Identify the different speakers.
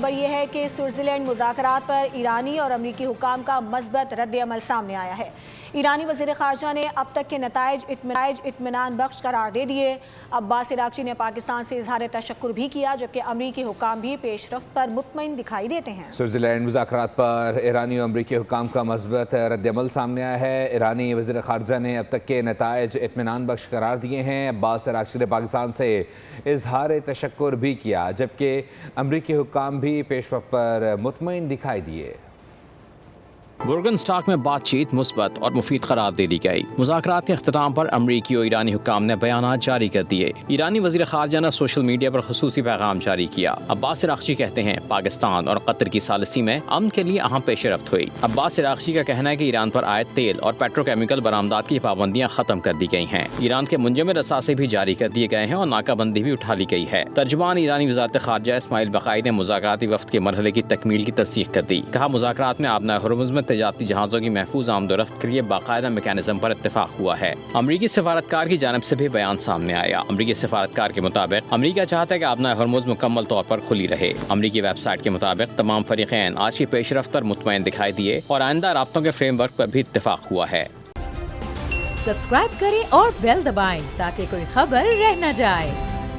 Speaker 1: خبر یہ ہے کہ سوئٹزرلینڈ مذاکرات پر ایرانی اور امریکی حکام کا مثبت رد عمل سامنے آیا ہے۔ ایرانی وزیر خارجہ نے اب تک کے نتائج اطمینان بخش قرار دے دیے۔ عباس عراقچی نے پاکستان سے اظہار تشکر بھی کیا، جبکہ امریکی حکام بھی پیش رفت پر مطمئن دکھائی دیتے ہیں۔
Speaker 2: سوئٹزرلینڈ مذاکرات پر ایرانی اور امریکی حکام کا مثبت رد عمل سامنے آیا ہے۔ ایرانی وزیر خارجہ نے اب تک کے نتائج اطمینان بخش قرار دیے ہیں۔ عباس عراقچی نے پاکستان سے اظہار تشکر بھی کیا، جبکہ امریکی حکام بھی پیش رفت پر مطمئن دکھائی دیے۔
Speaker 3: برگن اسٹاک میں بات چیت مثبت اور مفید قرار دے دی گئی۔ مذاکرات کے اختتام پر امریکی اور ایرانی حکام نے بیانات جاری کر دیے۔ ایرانی وزیر خارجہ نے سوشل میڈیا پر خصوصی پیغام جاری کیا۔ عباس عراقچی کہتے ہیں پاکستان اور قطر کی ثالثی میں امن کے لیے اہم پیش رفت ہوئی۔ عباس عراقچی کا کہنا ہے کہ ایران پر عائد تیل اور پیٹروکیمیکل برآمدات کی پابندیاں ختم کر دی گئی ہیں۔ ایران کے منجمد اثاثے بھی جاری کر دیے گئے ہیں اور ناکہ بندی بھی اٹھا لی گئی ہے۔ ترجمان ایرانی وزارت خارجہ اسماعیل بقائی نے مذاکراتی وفد کے مرحلے کی تکمیل کی تصدیق کر دی۔ کہا مذاکرات میں آبنائے ہرمز میں تجارتی جہازوں کی محفوظ آمد و رفت کے لیے باقاعدہ میکانزم پر اتفاق ہوا ہے۔ امریکی سفارتکار کی جانب سے بھی بیان سامنے آیا۔ امریکی سفارتکار کے مطابق امریکہ چاہتا ہے کہ آبنائے ہرمز مکمل طور پر کھلی رہے۔ امریکی ویب سائٹ کے مطابق تمام فریقین آج کی پیش رفت پر مطمئن دکھائی دیے اور آئندہ رابطوں کے فریم ورک پر بھی اتفاق ہوا ہے۔
Speaker 4: سبسکرائب کریں اور بیل دبائیں تاکہ کوئی خبر رہ نہ جائے۔